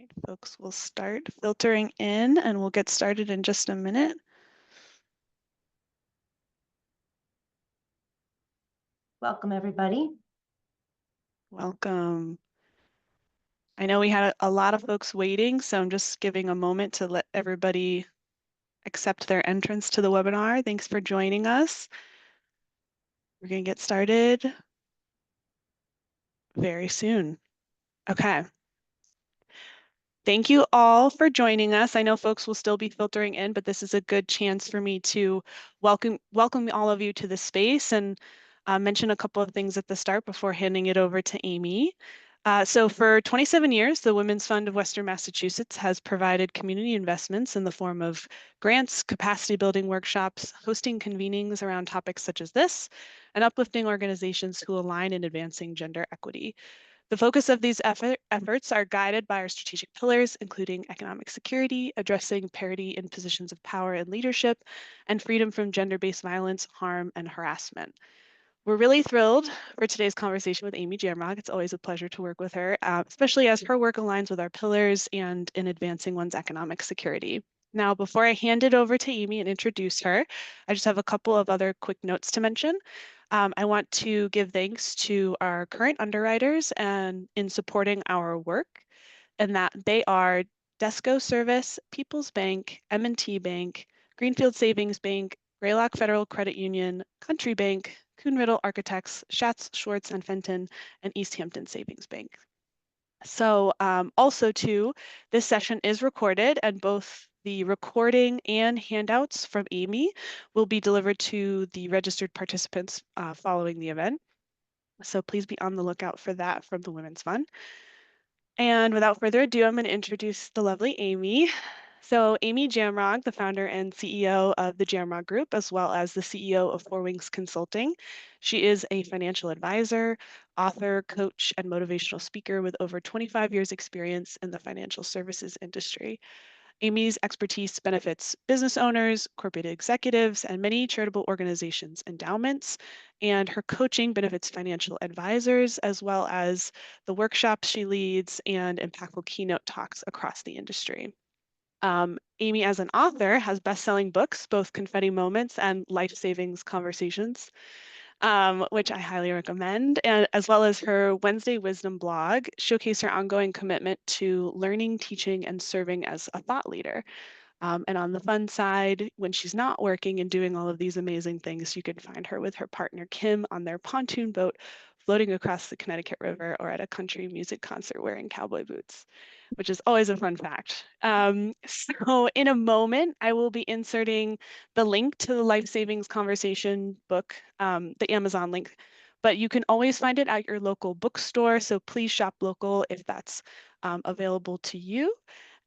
right, folks, we'll start filtering in and we'll get started in just a minute. Welcome, everybody. Welcome. I know we had a lot of folks waiting, so I'm just giving a moment to let everybody accept their entrance to the webinar. Thanks for joining us. We're going to get started very soon. Okay. Thank you all for joining us. I know folks will still be filtering in, but this is a good chance for me to welcome all of you to the space and mention a couple of things at the start before handing it over to Amy. So for 27 years, the Women's Fund of Western Massachusetts has provided community investments in the form of grants, capacity building workshops, hosting convenings around topics such as this, and uplifting organizations who align in advancing gender equity. The focus of these efforts are guided by our strategic pillars, including economic security, addressing parity in positions of power and leadership, and freedom from gender-based violence, harm, and harassment. We're really thrilled for today's conversation with Amy Jamrog. It's always a pleasure to work with her, especially as her work aligns with our pillars and in advancing one's economic security. Now, before I hand it over to Amy and introduce her, I just have a couple of other quick notes to mention. I want to give thanks to our current underwriters and in supporting our work, and that they are Desco Service, People's Bank, M&T Bank, Greenfield Savings Bank, Greylock Federal Credit Union, Country Bank, Kuhn Riddle Architects, Schatz, Schwartz and Fenton, and East Hampton Savings Bank. So also too, this session is recorded and both the recording and handouts from Amy will be delivered to the registered participants following the event. So please be on the lookout for that from the Women's Fund. And without further ado, I'm going to introduce the lovely Amy. So Amy Jamrog, the founder and CEO of the Jamrog Group, as well as the CEO of Four Wings Consulting. She is a financial advisor, author, coach, and motivational speaker with over 25 years experience in the financial services industry. Amy's expertise benefits business owners, corporate executives, and many charitable organizations, endowments, and her coaching benefits financial advisors, as well as the workshops she leads and impactful keynote talks across the industry. Amy, as an author, has best-selling books, both Confetti Moments and Life Savings Conversations, which I highly recommend, and as well as her Wednesday Wisdom blog, showcase her ongoing commitment to learning, teaching, and serving as a thought leader. And on the fun side, when she's not working and doing all of these amazing things, you can find her with her partner Kim on their pontoon boat, floating across the Connecticut River or at a country music concert wearing cowboy boots, which is always a fun fact. So in a moment, I will be inserting the link to the Life Savings Conversation book, the Amazon link, but you can always find it at your local bookstore. So please shop local if that's available to you.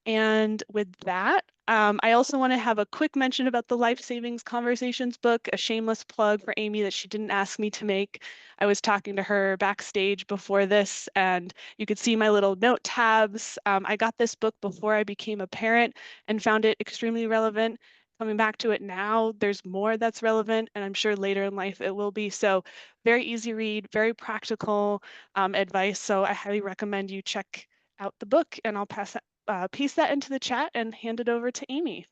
And with that, I also want to have a quick mention about the Life Savings Conversations book, a shameless plug for Amy that she didn't ask me to make. I was talking to her backstage before this, and you could see my little note tabs. I got this book before I became a parent and found it extremely relevant. Coming back to it now, there's more that's relevant, and I'm sure later in life it will be. So very easy read, very practical advice. So I highly recommend you check out the book, and I'll paste that into the chat and hand it over to Amy.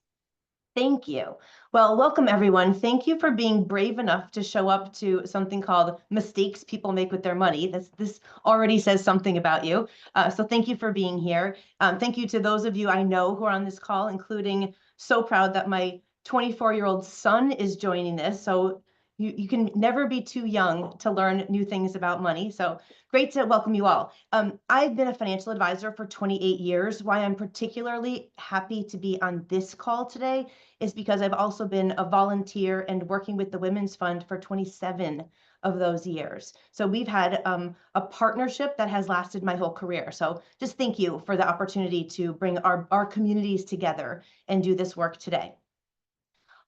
Thank you. Well, welcome, everyone. Thank you for being brave enough to show up to something called Mistakes People Make with Their Money. This already says something about you. So thank you for being here. Thank you to those of you I know who are on this call, including so proud that my 24-year-old son is joining this. So you can never be too young to learn new things about money. So great to welcome you all. I've been a financial advisor for 28 years. Why I'm particularly happy to be on this call today is because I've also been a volunteer and working with the Women's Fund for 27 of those years. So we've had a partnership that has lasted my whole career. So just thank you for the opportunity to bring our communities together and do this work today.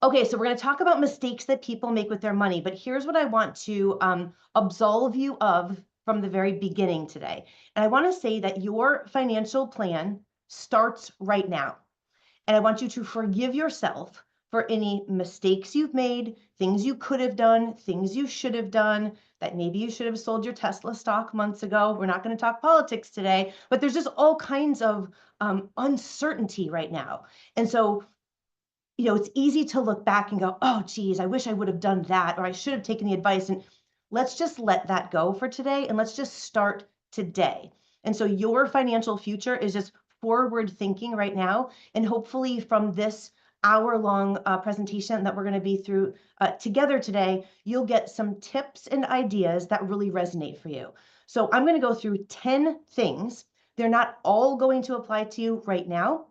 Okay, so we're going to talk about mistakes that people make with their money, but here's what I want to absolve you of from the very beginning today. And I want to say that your financial plan starts right now. And I want you to forgive yourself for any mistakes you've made, things you could have done, things you should have done, that maybe you should have sold your Tesla stock months ago. We're not going to talk politics today, but there's just all kinds of uncertainty right now. And so, it's easy to look back and go, oh, geez, I wish I would have done that, or I should have taken the advice. And let's just let that go for today. And let's just start today. And so your financial future is just forward thinking right now. And hopefully from this hour-long presentation that we're going to be through together today, you'll get some tips and ideas that really resonate for you. So I'm going to go through 10 things. They're not all going to apply to you right now,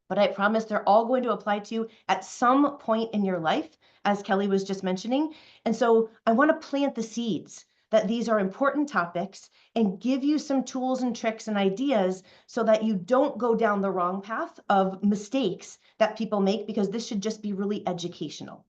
but I promise they're all going to apply to you at some point in your life, as Kelly was just mentioning. And so I want to plant the seeds that these are important topics and give you some tools and tricks and ideas so that you don't go down the wrong path of mistakes that people make, because this should just be really educational.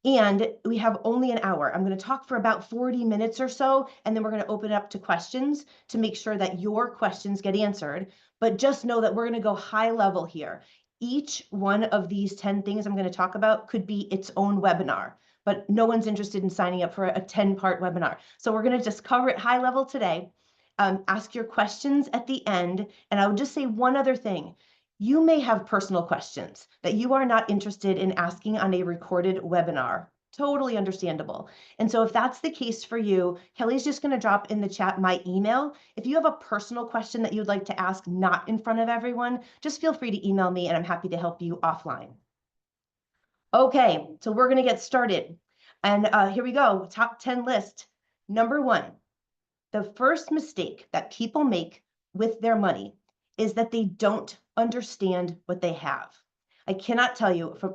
And we have only an hour. I'm going to talk for about 40 minutes or so, and then we're going to open it up to questions to make sure that your questions get answered. But just know that we're going to go high level here. Each one of these 10 things I'm going to talk about could be its own webinar, but no one's interested in signing up for a 10-part webinar. So we're going to just cover it high level today. Ask your questions at the end. And I would just say one other thing. You may have personal questions that you are not interested in asking on a recorded webinar. Totally understandable. And so if that's the case for you, Kelly's just going to drop in the chat my email. If you have a personal question that you'd like to ask not in front of everyone, just feel free to email me and I'm happy to help you offline. Okay, so we're going to get started. And here we go, top 10 list. Number 1, the first mistake that people make with their money is that they don't understand what they have. I cannot tell you, from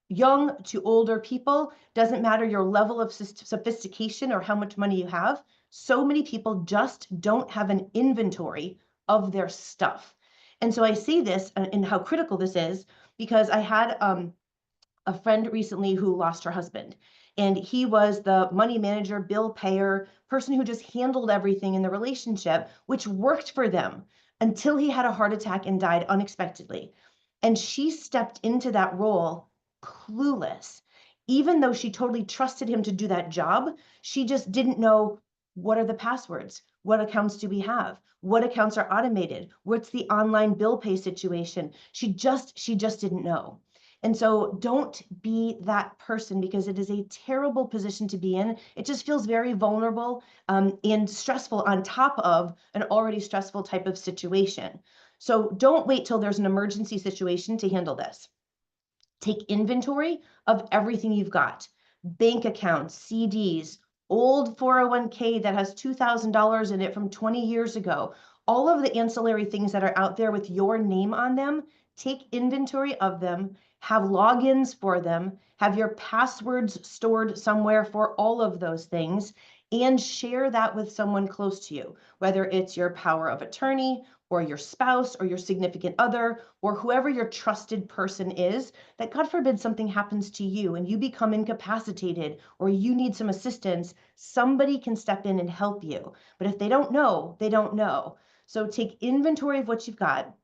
young to older people, doesn't matter your level of sophistication or how much money you have, so many people just don't have an inventory of their stuff. And so I see this and how critical this is because I had a friend recently who lost her husband. And he was the money manager, bill payer, person who just handled everything in the relationship, which worked for them until he had a heart attack and died unexpectedly. And she stepped into that role clueless. Even though she totally trusted him to do that job, she just didn't know, what are the passwords? What accounts do we have? What accounts are automated? What's the online bill pay situation? She just didn't know. And so don't be that person, because it is a terrible position to be in. It just feels very vulnerable and stressful on top of an already stressful type of situation. So don't wait till there's an emergency situation to handle this. Take inventory of everything you've got. Bank accounts, CDs, old 401k that has $2,000 in it from 20 years ago. All of the ancillary things that are out there with your name on them, take inventory of them, have logins for them, have your passwords stored somewhere for all of those things, and share that with someone close to you, whether it's your power of attorney or your spouse or your significant other or whoever your trusted person is, that God forbid something happens to you and you become incapacitated or you need some assistance, somebody can step in and help you. But if they don't know, they don't know. So take inventory of what you've got.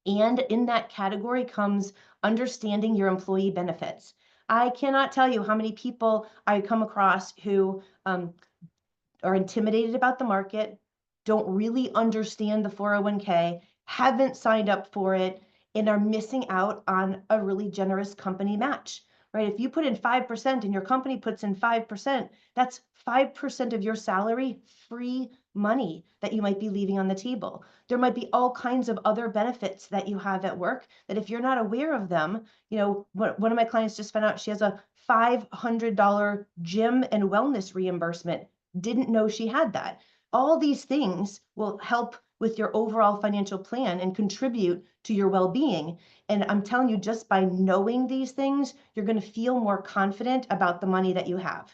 And in that category comes understanding your employee benefits. I cannot tell you how many people I come across who are intimidated about the market, don't really understand the 401k, haven't signed up for it, and are missing out on a really generous company match, right? If you put in 5% and your company puts in 5%, that's 5% of your salary, free money that you might be leaving on the table. There might be all kinds of other benefits that you have at work that if you're not aware of them, one of my clients just found out she has a $500 gym and wellness reimbursement. Didn't know she had that. All these things will help with your overall financial plan and contribute to your well-being. And I'm telling you, just by knowing these things, you're going to feel more confident about the money that you have.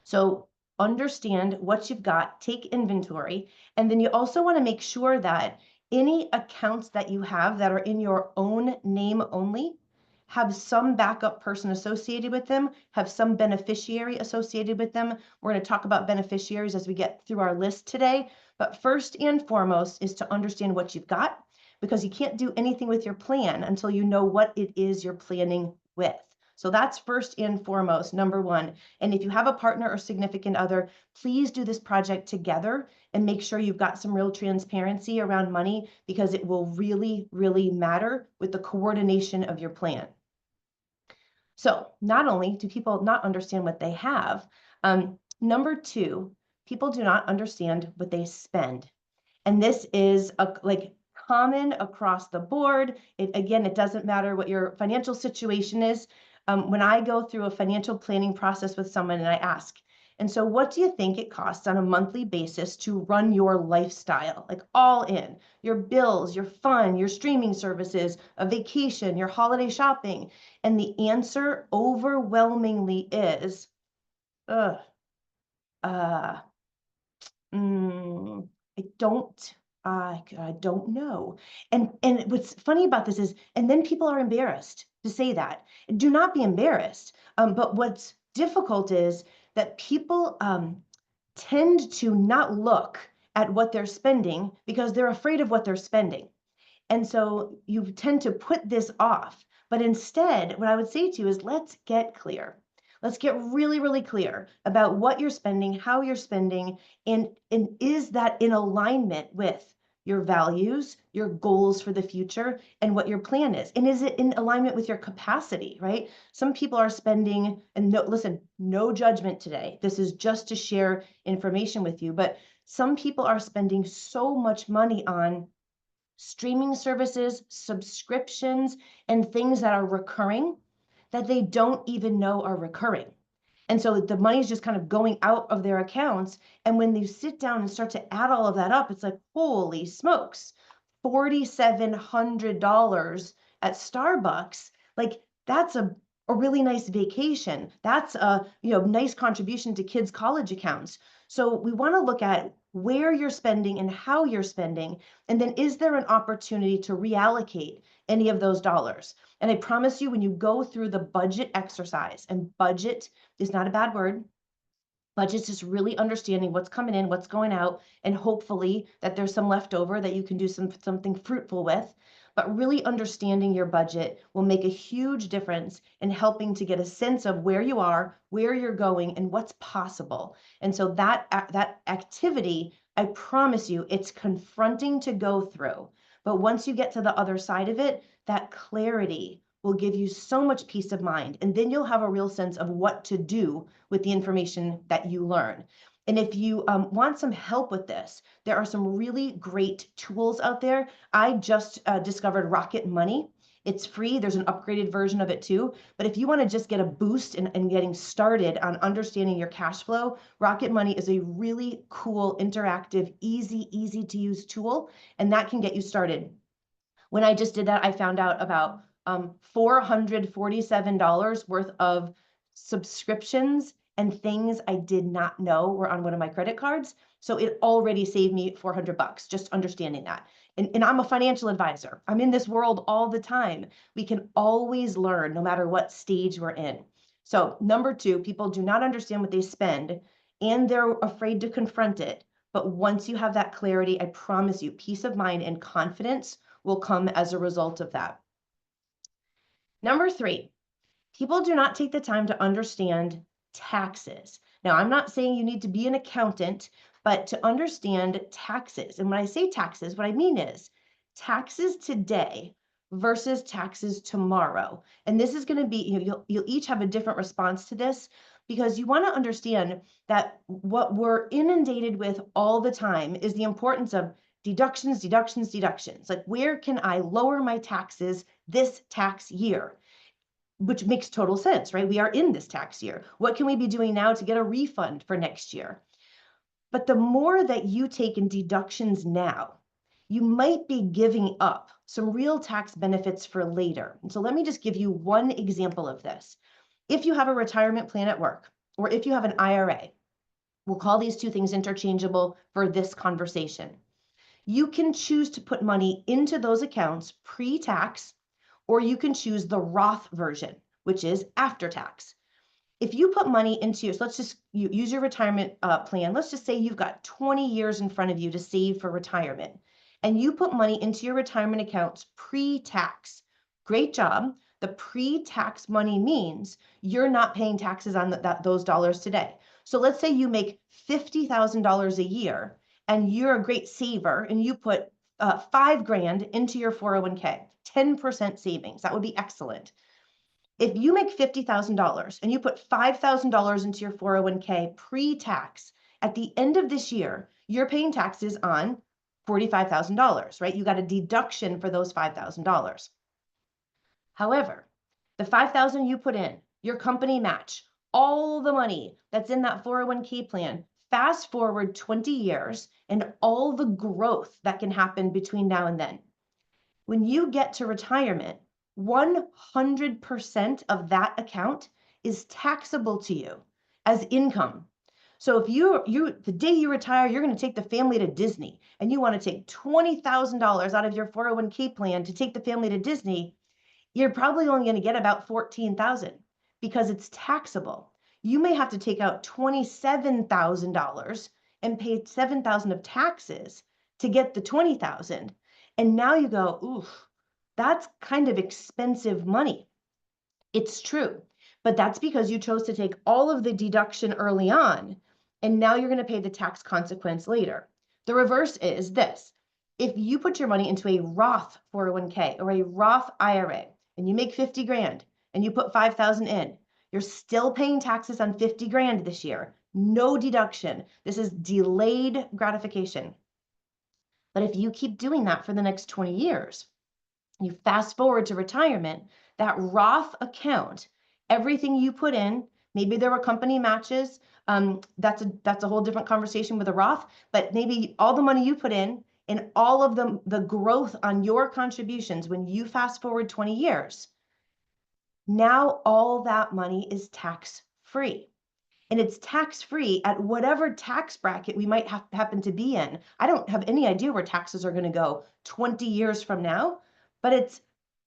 So understand what you've got, take inventory, and then you also want to make sure that any accounts that you have that are in your own name only have some backup person associated with them, have some beneficiary associated with them. We're going to talk about beneficiaries as we get through our list today. But first and foremost is to understand what you've got. because you can't do anything with your plan until you know what it is you're planning with. So that's first and foremost, number one. And if you have a partner or significant other, please do this project together and make sure you've got some real transparency around money, because it will really, really matter with the coordination of your plan. So not only do people not understand what they have, number two, people do not understand what they spend. And this is like common across the board. Again, it doesn't matter what your financial situation is. When I go through a financial planning process with someone and I ask, and so what do you think it costs on a monthly basis to run your lifestyle, like all in, your bills, your fun, your streaming services, a vacation, your holiday shopping? And the answer overwhelmingly is, ugh, uh, I don't know. And what's funny about this is, and then people are embarrassed to say that. Do not be embarrassed. But what's difficult is that people tend to not look at what they're spending because they're afraid of what they're spending. And so you tend to put this off. But instead, what I would say to you is, let's get clear. Let's get really, really clear about what you're spending, how you're spending, and is that in alignment with your values, your goals for the future, and what your plan is? And is it in alignment with your capacity, right? Some people are spending, and no, listen, no judgment today. This is just to share information with you, but some people are spending so much money on streaming services, subscriptions, and things that are recurring that they don't even know are recurring. And so the money's just kind of going out of their accounts. And when you sit down and start to add all of that up, it's like, holy smokes, $4,700 at Starbucks. Like, that's a really nice vacation. That's a nice contribution to kids' college accounts. So we want to look at where you're spending and how you're spending. And then is there an opportunity to reallocate any of those dollars? And I promise you, when you go through the budget exercise, and budget is not a bad word. Budget's just really understanding what's coming in, what's going out, and hopefully that there's some left over that you can do something fruitful with. But really understanding your budget will make a huge difference in helping to get a sense of where you are, where you're going, and what's possible. And so that activity, I promise you, it's confronting to go through. But once you get to the other side of it, that clarity will give you so much peace of mind. And then you'll have a real sense of what to do with the information that you learn. And if you want some help with this, there are some really great tools out there. I just discovered Rocket Money. It's free. There's an upgraded version of it too. But if you want to just get a boost in getting started on understanding your cash flow, Rocket Money is a really cool, interactive, easy to use tool, and that can get you started. When I just did that, I found out about $447 worth of subscriptions and things I did not know were on one of my credit cards. So it already saved me $400, just understanding that. And I'm a financial advisor. I'm in this world all the time. We can always learn no matter what stage we're in. So number two, people do not understand what they spend and they're afraid to confront it. But once you have that clarity, I promise you, peace of mind and confidence will come as a result of that. Number three, people do not take the time to understand taxes. Now, I'm not saying you need to be an accountant, but to understand taxes. And when I say taxes, what I mean is taxes today versus taxes tomorrow. And this is going to be, you'll each have a different response to this, because you want to understand that what we're inundated with all the time is the importance of deductions. Like, where can I lower my taxes this tax year? Which makes total sense, right? We are in this tax year. What can we be doing now to get a refund for next year? But the more that you take in deductions now, you might be giving up some real tax benefits for later. And so let me just give you one example of this. If you have a retirement plan at work, or if you have an IRA, we'll call these two things interchangeable for this conversation. You can choose to put money into those accounts pre-tax, or you can choose the Roth version, which is after tax. If you put money into, so let's just use your retirement plan. Let's just say you've got 20 years in front of you to save for retirement. and you put money into your retirement accounts pre-tax. Great job. The pre-tax money means you're not paying taxes on those dollars today. So let's say you make $50,000 a year and you're a great saver and you put $5,000 into your 401k, 10% savings. That would be excellent. If you make $50,000 and you put $5,000 into your 401k pre-tax, at the end of this year, you're paying taxes on $45,000, right? You got a deduction for those $5,000. However, the $5,000 you put in, your company match, all the money that's in that 401k plan, fast forward 20 years and all the growth that can happen between now and then. When you get to retirement, 100% of that account is taxable to you as income. So if the day you retire, you're going to take the family to Disney and you want to take $20,000 out of your 401k plan to take the family to Disney, you're probably only going to get about 14,000 because it's taxable. You may have to take out $27,000 and pay 7,000 of taxes to get the 20,000. And now you go, oof, that's kind of expensive money. It's true, but that's because you chose to take all of the deduction early on, and now you're going to pay the tax consequence later. The reverse is this. If you put your money into a Roth 401k or a Roth IRA, and you make 50 grand and you put 5,000 in, you're still paying taxes on 50 grand this year. No deduction. This is delayed gratification. But if you keep doing that for the next 20 years, you fast forward to retirement, that Roth account, everything you put in, maybe there were company matches. That's a whole different conversation with a Roth, but maybe all the money you put in and all of the growth on your contributions when you fast forward 20 years, now all that money is tax-free. And it's tax-free at whatever tax bracket we might happen to be in. I don't have any idea where taxes are going to go 20 years from now, but it's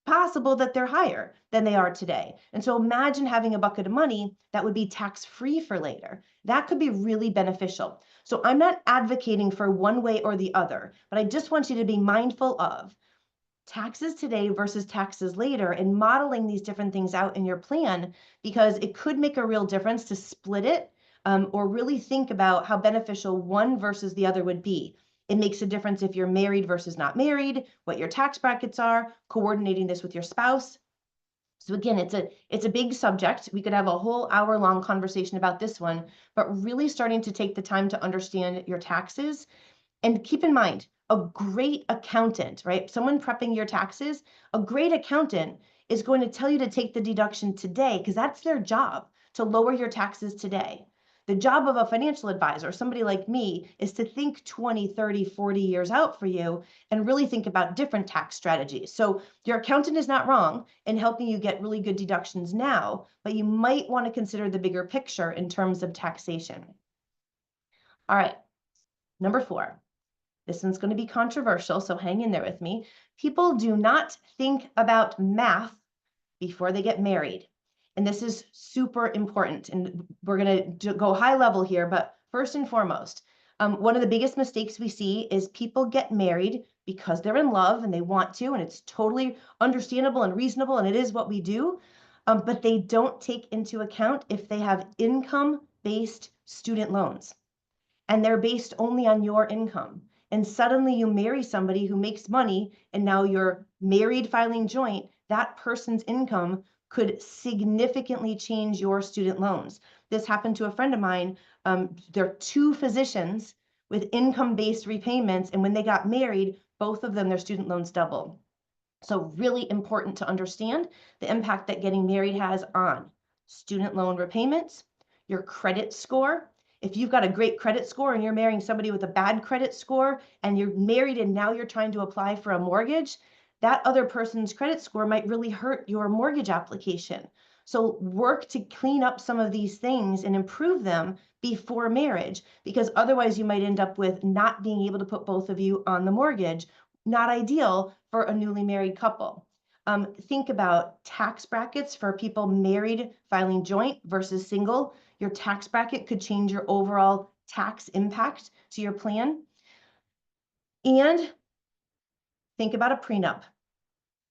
possible that they're higher than they are today. And so imagine having a bucket of money that would be tax-free for later. That could be really beneficial. So I'm not advocating for one way or the other, but I just want you to be mindful of taxes today versus taxes later and modeling these different things out in your plan, because it could make a real difference to split it or really think about how beneficial one versus the other would be. It makes a difference if you're married versus not married, what your tax brackets are, coordinating this with your spouse. So again, it's a big subject. We could have a whole hour-long conversation about this one, but really starting to take the time to understand your taxes. And keep in mind, a great accountant, right? Someone prepping your taxes, a great accountant is going to tell you to take the deduction today because that's their job, to lower your taxes today. The job of a financial advisor, somebody like me, is to think 20, 30, 40 years out for you and really think about different tax strategies. So your accountant is not wrong in helping you get really good deductions now, but you might want to consider the bigger picture in terms of taxation. All right, number 4. This one's going to be controversial, so hang in there with me. People do not think about math before they get married. And this is super important. And we're going to go high level here, but first and foremost, one of the biggest mistakes we see is people get married because they're in love and they want to, and it's totally understandable and reasonable, and it is what we do. But they don't take into account if they have income-based student loans, and they're based only on your income. And suddenly you marry somebody who makes money, and now you're married filing joint, that person's income could significantly change your student loans. This happened to a friend of mine. There are 2 physicians with income-based repayments, and when they got married, both of them, their student loans doubled. So really important to understand the impact that getting married has on student loan repayments, your credit score. If you've got a great credit score and you're marrying somebody with a bad credit score and you're married and now you're trying to apply for a mortgage, that other person's credit score might really hurt your mortgage application. So work to clean up some of these things and improve them before marriage, because otherwise you might end up with not being able to put both of you on the mortgage. Not ideal for a newly married couple. Think about tax brackets for people married filing joint versus single. Your tax bracket could change your overall tax impact to your plan. And think about a prenup.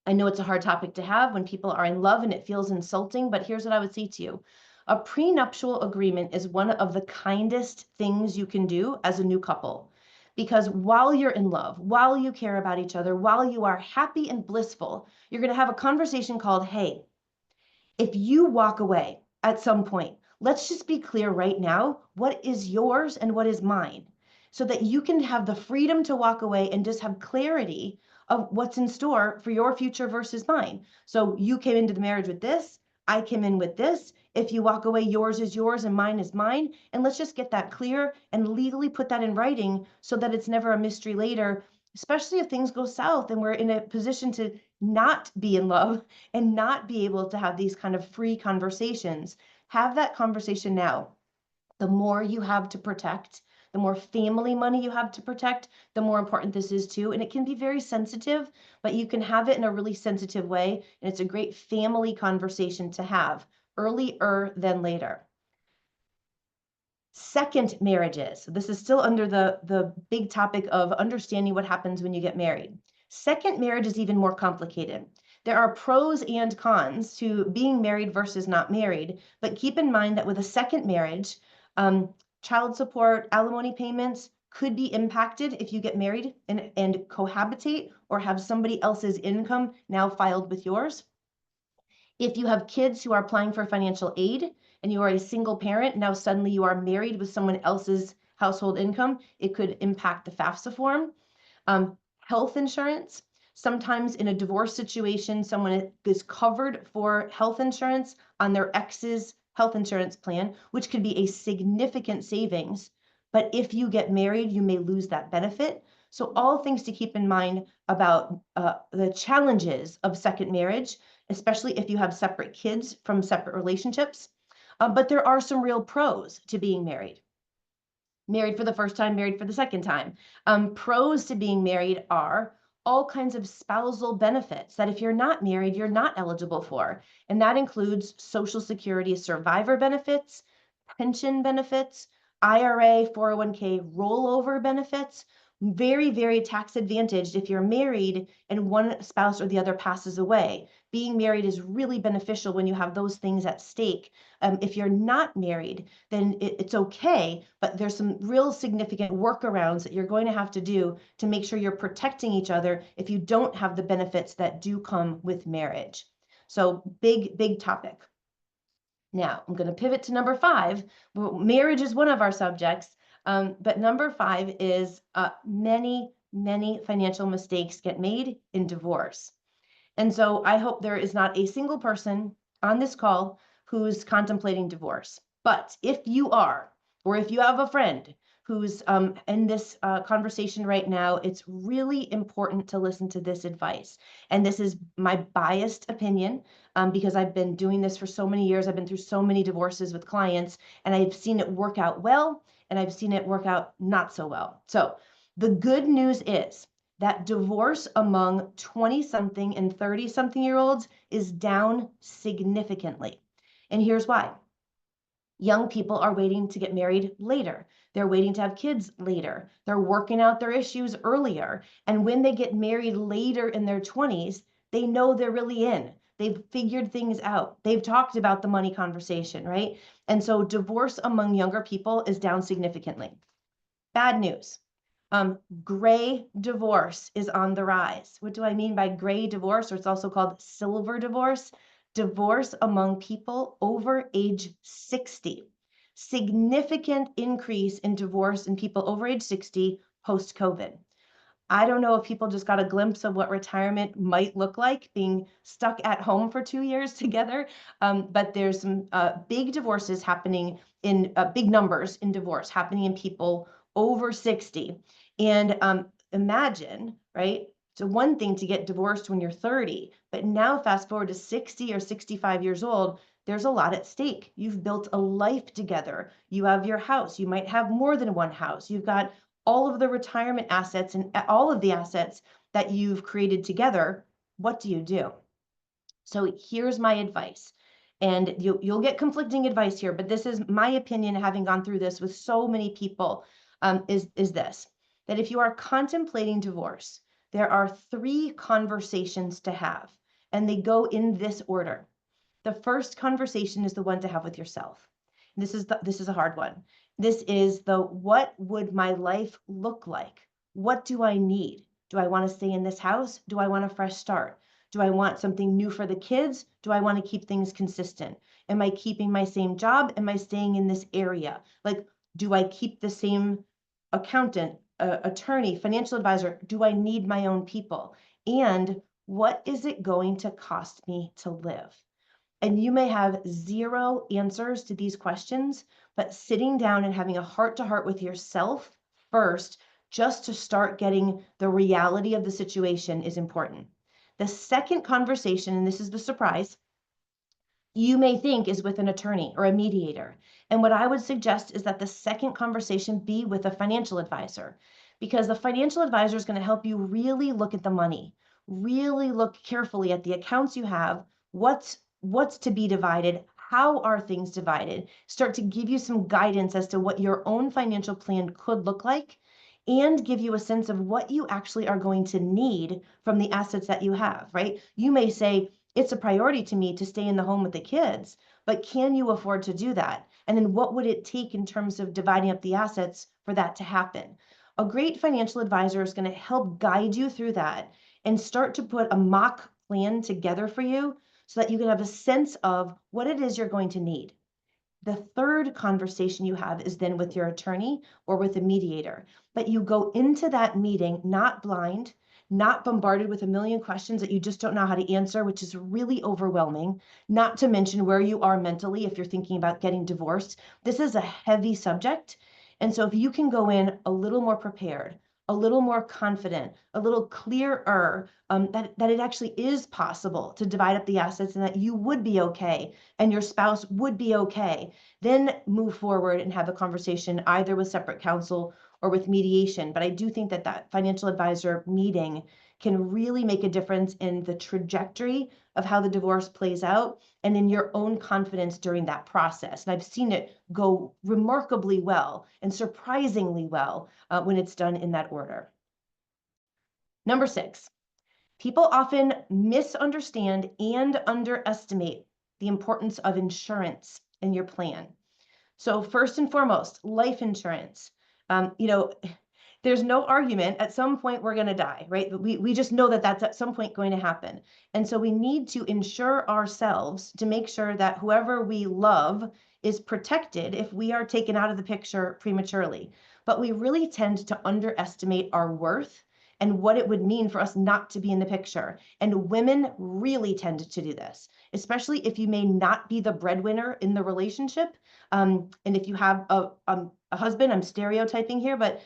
I know it's a hard topic to have when people are in love and it feels insulting, but here's what I would say to you. A prenuptial agreement is one of the kindest things you can do as a new couple. Because while you're in love, while you care about each other, while you are happy and blissful, you're going to have a conversation called, hey, if you walk away at some point, let's just be clear right now, what is yours and what is mine, so that you can have the freedom to walk away and just have clarity of what's in store for your future versus mine. So you came into the marriage with this, I came in with this. If you walk away, yours is yours and mine is mine. And let's just get that clear and legally put that in writing so that it's never a mystery later, especially if things go south and we're in a position to not be in love and not be able to have these kind of free conversations. Have that conversation now. The more you have to protect, the more family money you have to protect, the more important this is too. And it can be very sensitive, but you can have it in a really sensitive way. And it's a great family conversation to have earlier than later. Second marriages. So this is still under the big topic of understanding what happens when you get married. Second marriage is even more complicated. There are pros and cons to being married versus not married, but keep in mind that with a second marriage, child support, alimony payments could be impacted if you get married and cohabitate or have somebody else's income now filed with yours. If you have kids who are applying for financial aid and you are a single parent, now suddenly you are married with someone else's household income, it could impact the FAFSA form. Health insurance. Sometimes in a divorce situation, someone is covered for health insurance on their ex's health insurance plan, which could be a significant savings. But if you get married, you may lose that benefit. So all things to keep in mind about the challenges of second marriage, especially if you have separate kids from separate relationships. But there are some real pros to being married. Married for the first time, married for the second time. Pros to being married are all kinds of spousal benefits that if you're not married, you're not eligible for. And that includes Social Security survivor benefits, pension benefits, IRA, 401k rollover benefits. Very, very tax advantaged if you're married and one spouse or the other passes away. Being married is really beneficial when you have those things at stake. If you're not married, then it's okay, but there's some real significant workarounds that you're going to have to do to make sure you're protecting each other if you don't have the benefits that do come with marriage. So big, big topic. Now, I'm going to pivot to number 5. Marriage is one of our subjects, but number 5 is many, many financial mistakes get made in divorce. And so I hope there is not a single person on this call who's contemplating divorce. But if you are, or if you have a friend who's in this conversation right now, it's really important to listen to this advice. And this is my biased opinion because I've been doing this for so many years. I've been through so many divorces with clients, and I've seen it work out well, and I've seen it work out not so well. So the good news is that divorce among 20-something and 30-something-year-olds is down significantly. And here's why. Young people are waiting to get married later. They're waiting to have kids later. They're working out their issues earlier. And when they get married later in their 20s, they know they're really in. They've figured things out. They've talked about the money conversation, right? And so divorce among younger people is down significantly. Bad news. Gray divorce is on the rise. What do I mean by gray divorce? Or it's also called silver divorce. Divorce among people over age 60. Significant increase in divorce in people over age 60 post-COVID. I don't know if people just got a glimpse of what retirement might look like, being stuck at home for 2 years together. But there's some big divorces happening in big numbers in divorce happening in people over 60. And imagine, right? So one thing to get divorced when you're 30, but now fast forward to 60 or 65 years old, there's a lot at stake. You've built a life together. You have your house. You might have more than one house. You've got all of the retirement assets and all of the assets that you've created together. What do you do? So here's my advice. And you'll get conflicting advice here, but this is my opinion, having gone through this with so many people, is this, that if you are contemplating divorce, there are 3 conversations to have, and they go in this order. The first conversation is the one to have with yourself. This is a hard one. This is the, what would my life look like? What do I need? Do I want to stay in this house? Do I want a fresh start? Do I want something new for the kids? Do I want to keep things consistent? Am I keeping my same job? Am I staying in this area? Like, do I keep the same accountant, attorney, financial advisor? Do I need my own people? And what is it going to cost me to live? And you may have 0 answers to these questions, but sitting down and having a heart-to-heart with yourself first, just to start getting the reality of the situation, is important. The second conversation, and this is the surprise, you may think is with an attorney or a mediator. And what I would suggest is that the second conversation be with a financial advisor, because the financial advisor is going to help you really look at the money, really look carefully at the accounts you have, what's to be divided, how are things divided, start to give you some guidance as to what your own financial plan could look like, and give you a sense of what you actually are going to need from the assets that you have, right? You may say, it's a priority to me to stay in the home with the kids, but can you afford to do that? And then what would it take in terms of dividing up the assets for that to happen? A great financial advisor is going to help guide you through that and start to put a mock plan together for you so that you can have a sense of what it is you're going to need. The third conversation you have is then with your attorney or with a mediator. But you go into that meeting not blind, not bombarded with a million questions that you just don't know how to answer, which is really overwhelming, not to mention where you are mentally if you're thinking about getting divorced. This is a heavy subject. And so if you can go in a little more prepared, a little more confident, a little clearer, that it actually is possible to divide up the assets and that you would be okay and your spouse would be okay, then move forward and have a conversation either with separate counsel or with mediation. But I do think that that financial advisor meeting can really make a difference in the trajectory of how the divorce plays out and in your own confidence during that process. And I've seen it go remarkably well and surprisingly well when it's done in that order. Number 6, people often misunderstand and underestimate the importance of insurance in your plan. So first and foremost, life insurance. You know, there's no argument. At some point, we're going to die, right? We just know that that's at some point going to happen. And so we need to insure ourselves to make sure that whoever we love is protected if we are taken out of the picture prematurely. But we really tend to underestimate our worth and what it would mean for us not to be in the picture. And women really tend to do this, especially if you may not be the breadwinner in the relationship. And if you have a husband, I'm stereotyping here, but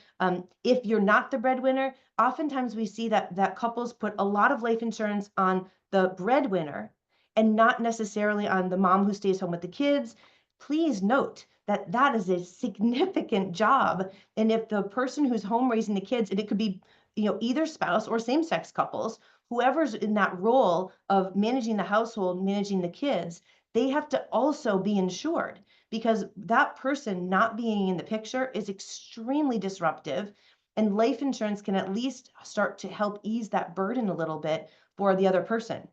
if you're not the breadwinner, oftentimes we see that couples put a lot of life insurance on the breadwinner and not necessarily on the mom who stays home with the kids. Please note that that is a significant job. And if the person who's home raising the kids, and it could be, you know, either spouse or same-sex couples, whoever's in that role of managing the household, managing the kids, they have to also be insured, because that person not being in the picture is extremely disruptive, and life insurance can at least start to help ease that burden a little bit for the other person.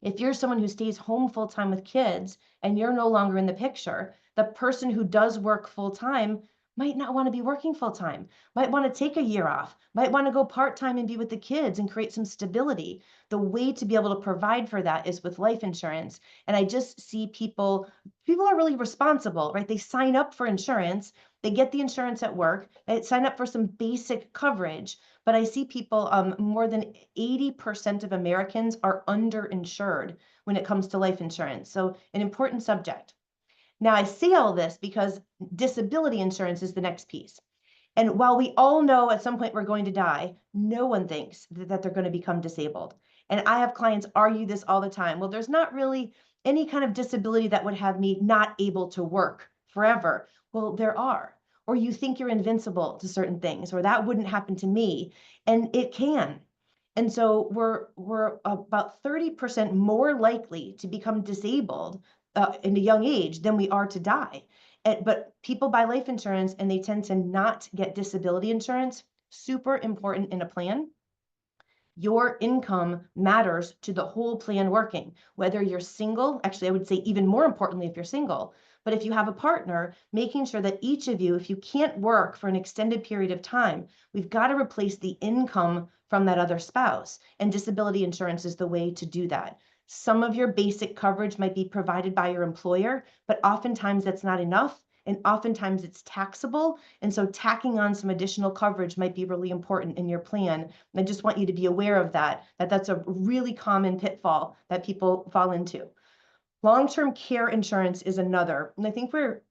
If you're someone who stays home full time with kids and you're no longer in the picture, the person who does work full time might not want to be working full time, might want to take a year off, might want to go part time and be with the kids and create some stability. The way to be able to provide for that is with life insurance. And I just see people are really responsible, right? They sign up for insurance, they get the insurance at work, they sign up for some basic coverage. But I see people, more than 80% of Americans are underinsured when it comes to life insurance. So an important subject. Now, I say all this because disability insurance is the next piece. And while we all know at some point we're going to die, no one thinks that they're going to become disabled. And I have clients argue this all the time. Well, there's not really any kind of disability that would have me not able to work forever. Well, there are. Or you think you're invincible to certain things, or that wouldn't happen to me. And it can. And so we're about 30% more likely to become disabled in a young age than we are to die. But people buy life insurance and they tend to not get disability insurance. Super important in a plan. Your income matters to the whole plan working. Whether you're single, actually, I would say even more importantly if you're single, but if you have a partner, making sure that each of you, if you can't work for an extended period of time, we've got to replace the income from that other spouse. And disability insurance is the way to do that. Some of your basic coverage might be provided by your employer, but oftentimes that's not enough. And oftentimes it's taxable. And so tacking on some additional coverage might be really important in your plan. And I just want you to be aware of that that's a really common pitfall that people fall into. Long-term care insurance is another. And I think we're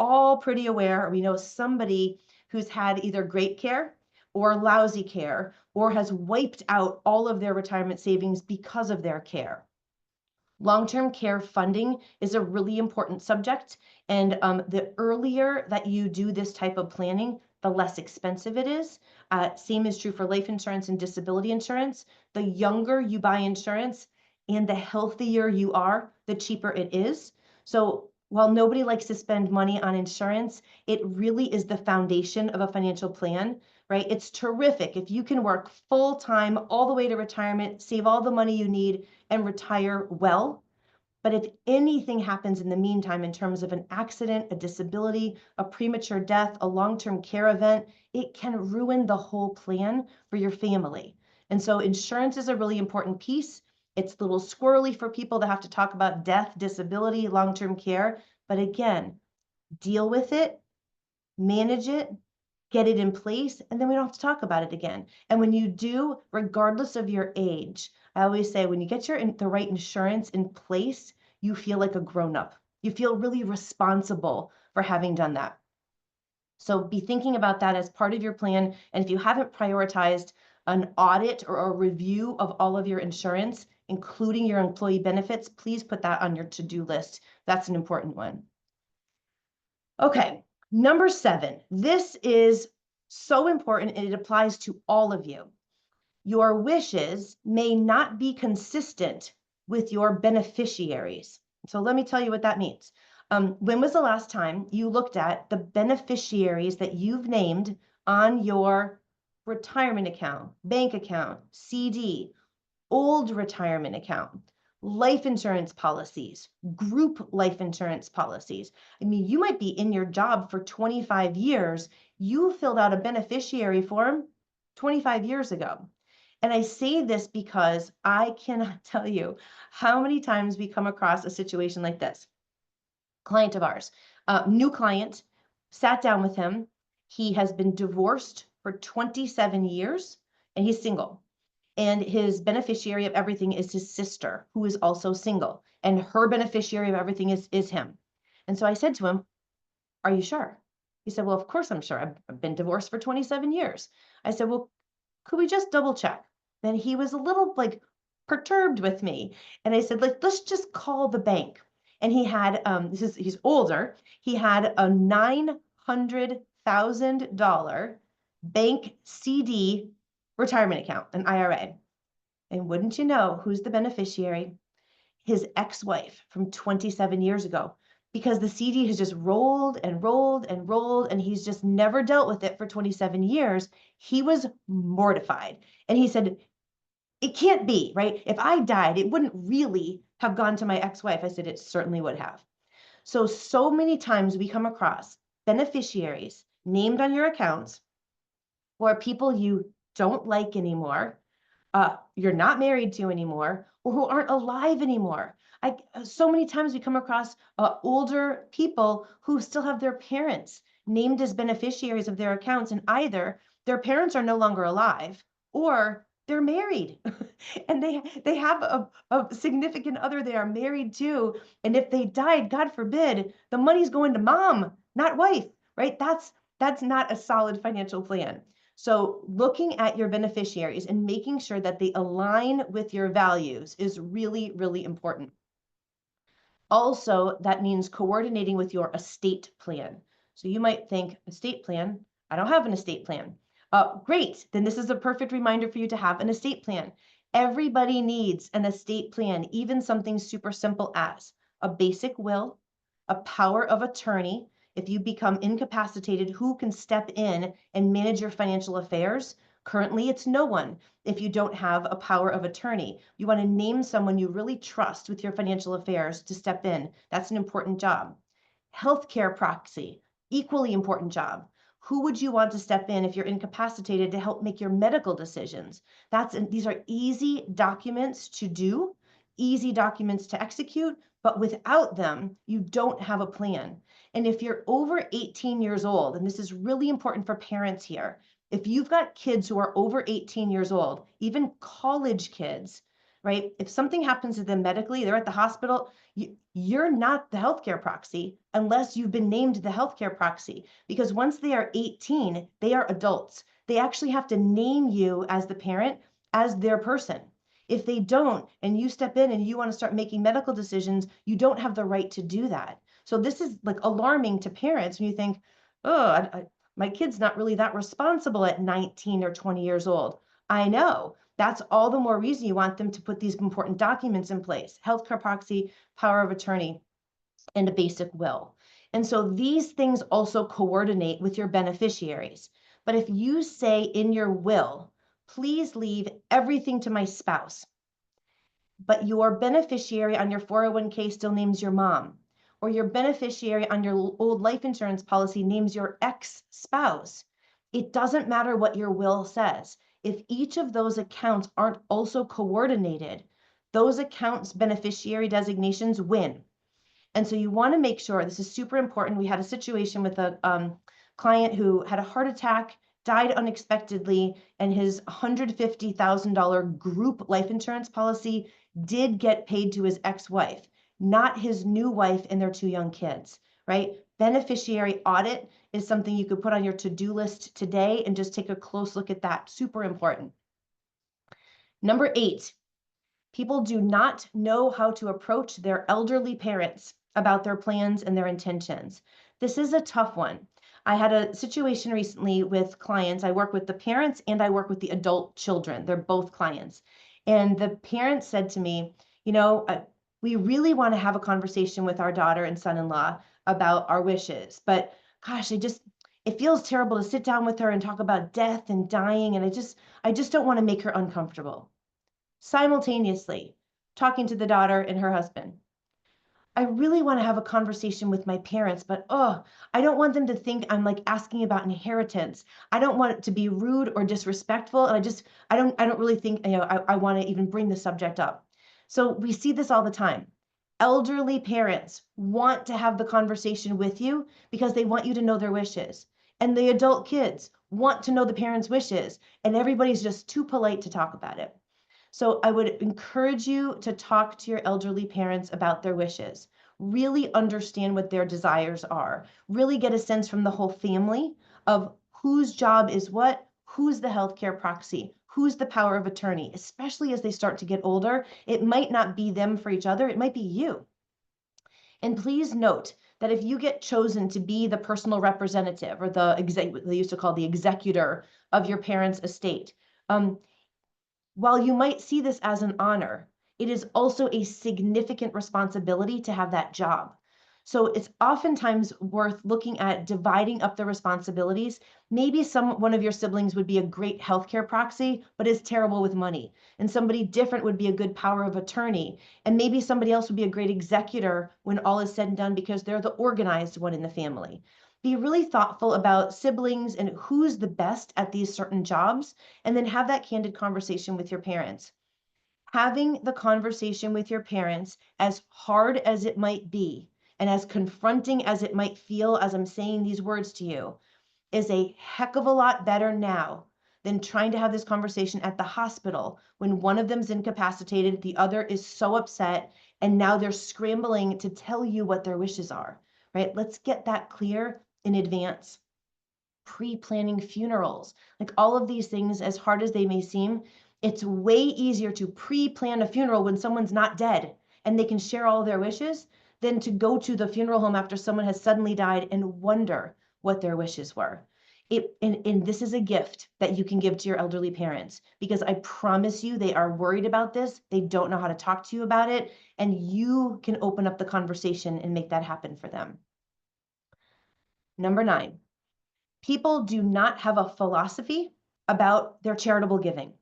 all pretty aware, we know somebody who's had either great care or lousy care, or has wiped out all of their retirement savings because of their care. Long-term care funding is a really important subject, and the earlier that you do this type of planning, the less expensive it is. Same is true for life insurance and disability insurance. The younger you buy insurance and the healthier you are, the cheaper it is. So while nobody likes to spend money on insurance, it really is the foundation of a financial plan, right? It's terrific if you can work full time all the way to retirement, save all the money you need, and retire well. But if anything happens in the meantime in terms of an accident, a disability, a premature death, a long-term care event, it can ruin the whole plan for your family. And so insurance is a really important piece. It's a little squirrely for people that have to talk about death, disability, long-term care. But again, deal with it, manage it, get it in place, and then we don't have to talk about it again. And when you do, regardless of your age, I always say when you get the right insurance in place, you feel like a grown-up. You feel really responsible for having done that. So be thinking about that as part of your plan. And if you haven't prioritized an audit or a review of all of your insurance, including your employee benefits, please put that on your to-do list. That's an important one. Okay, number 7. This is so important and it applies to all of you. Your wishes may not be consistent with your beneficiaries. So let me tell you what that means. When was the last time you looked at the beneficiaries that you've named on your retirement account, bank account, CD, old retirement account, life insurance policies, group life insurance policies? I mean, you might be in your job for 25 years. You filled out a beneficiary form 25 years ago. And I say this because I cannot tell you how many times we come across a situation like this. Client of ours, new client, sat down with him. He has been divorced for 27 years and he's single. And his beneficiary of everything is his sister, who is also single. And her beneficiary of everything is him. And so I said to him, "Are you sure?" He said, "Well, of course I'm sure. I've been divorced for 27 years. I said, "Well, could we just double check?" Then he was a little like perturbed with me. And I said, let's just call the bank. And he had, he's older. He had a $900,000 bank CD retirement account, an IRA. And wouldn't you know who's the beneficiary? His ex-wife from 27 years ago, because the CD has just rolled and rolled and rolled, and he's just never dealt with it for 27 years. He was mortified. And he said, "It can't be, right? If I died, it wouldn't really have gone to my ex-wife." I said, "It certainly would have." So many times we come across beneficiaries named on your accounts or people you don't like anymore, you're not married to anymore, or who aren't alive anymore. So many times we come across older people who still have their parents named as beneficiaries of their accounts, and either their parents are no longer alive or they're married and they have a significant other they are married to. And if they died, God forbid, the money's going to mom, not wife, right? That's not a solid financial plan. So looking at your beneficiaries and making sure that they align with your values is really, really important. Also, that means coordinating with your estate plan. So you might think, estate plan? I don't have an estate plan. Great, then this is a perfect reminder for you to have an estate plan. Everybody needs an estate plan, even something super simple as a basic will, a power of attorney. If you become incapacitated, who can step in and manage your financial affairs? Currently, it's no one if you don't have a power of attorney. You want to name someone you really trust with your financial affairs to step in. That's an important job. Healthcare proxy, equally important job. Who would you want to step in if you're incapacitated to help make your medical decisions? These are easy documents to do, easy documents to execute, but without them, you don't have a plan. And if you're over 18 years old, and this is really important for parents here, if you've got kids who are over 18 years old, even college kids, right? If something happens to them medically, they're at the hospital, you're not the healthcare proxy unless you've been named the healthcare proxy. Because once they are 18, they are adults. They actually have to name you as the parent, as their person. If they don't, and you step in and you want to start making medical decisions, you don't have the right to do that. So this is like alarming to parents when you think, oh, my kid's not really that responsible at 19 or 20 years old. I know. That's all the more reason you want them to put these important documents in place: healthcare proxy, power of attorney, and a basic will. And so these things also coordinate with your beneficiaries. But if you say in your will, please leave everything to my spouse, but your beneficiary on your 401k still names your mom, or your beneficiary on your old life insurance policy names your ex-spouse, it doesn't matter what your will says. If each of those accounts aren't also coordinated, those accounts' beneficiary designations win. And so you want to make sure, this is super important. We had a situation with a client who had a heart attack, died unexpectedly, and his $150,000 group life insurance policy did get paid to his ex-wife, not his new wife and their two young kids, right? Beneficiary audit is something you could put on your to-do list today and just take a close look at that. Super important. Number 8, people do not know how to approach their elderly parents about their plans and their intentions. This is a tough one. I had a situation recently with clients. I work with the parents and I work with the adult children. They're both clients. And the parents said to me, we really want to have a conversation with our daughter and son-in-law about our wishes, but gosh, it feels terrible to sit down with her and talk about death and dying, and I just don't want to make her uncomfortable. Simultaneously talking to the daughter and her husband. I really want to have a conversation with my parents, but I don't want them to think I'm like asking about inheritance. I don't want it to be rude or disrespectful. And I don't really think, I want to even bring the subject up. So we see this all the time. Elderly parents want to have the conversation with you because they want you to know their wishes. And the adult kids want to know the parents' wishes, and everybody's just too polite to talk about it. So I would encourage you to talk to your elderly parents about their wishes. Really understand what their desires are. Really get a sense from the whole family of whose job is what, who's the healthcare proxy, who's the power of attorney, especially as they start to get older. It might not be them for each other, it might be you. And please note that if you get chosen to be the personal representative or they used to call the executor of your parents' estate, while you might see this as an honor, it is also a significant responsibility to have that job. So it's oftentimes worth looking at dividing up the responsibilities. Maybe one of your siblings would be a great healthcare proxy, but is terrible with money. And somebody different would be a good power of attorney. And maybe somebody else would be a great executor when all is said and done because they're the organized one in the family. Be really thoughtful about siblings and who's the best at these certain jobs, and then have that candid conversation with your parents. Having the conversation with your parents, as hard as it might be, and as confronting as it might feel as I'm saying these words to you, is a heck of a lot better now than trying to have this conversation at the hospital when one of them's incapacitated, the other is so upset, and now they're scrambling to tell you what their wishes are, right? Let's get that clear in advance. Pre-planning funerals, like all of these things, as hard as they may seem, it's way easier to pre-plan a funeral when someone's not dead and they can share all their wishes than to go to the funeral home after someone has suddenly died and wonder what their wishes were. And this is a gift that you can give to your elderly parents, because I promise you they are worried about this. They don't know how to talk to you about it, and you can open up the conversation and make that happen for them. Number 9, people do not have a philosophy about their charitable giving.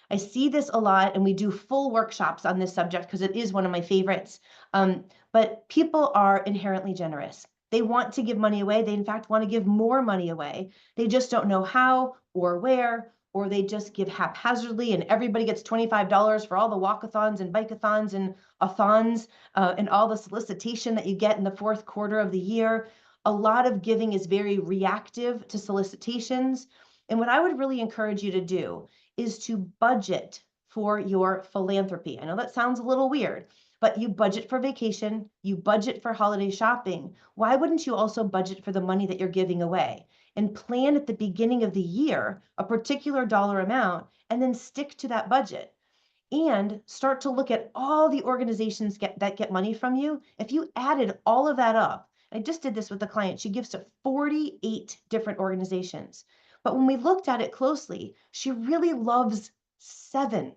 I see this a lot, and we do full workshops on this subject because it is one of my favorites. But people are inherently generous. They want to give money away. They, in fact, want to give more money away. They just don't know how or where, or they just give haphazardly, and everybody gets $25 for all the walkathons and bikeathons and athons and all the solicitation that you get in the fourth quarter of the year. A lot of giving is very reactive to solicitations. And what I would really encourage you to do is to budget for your philanthropy. I know that sounds a little weird, but you budget for vacation, you budget for holiday shopping. Why wouldn't you also budget for the money that you're giving away? And plan at the beginning of the year a particular dollar amount and then stick to that budget. And start to look at all the organizations that get money from you. If you added all of that up, I just did this with a client, she gives to 48 different organizations. But when we looked at it closely, she really loves 7.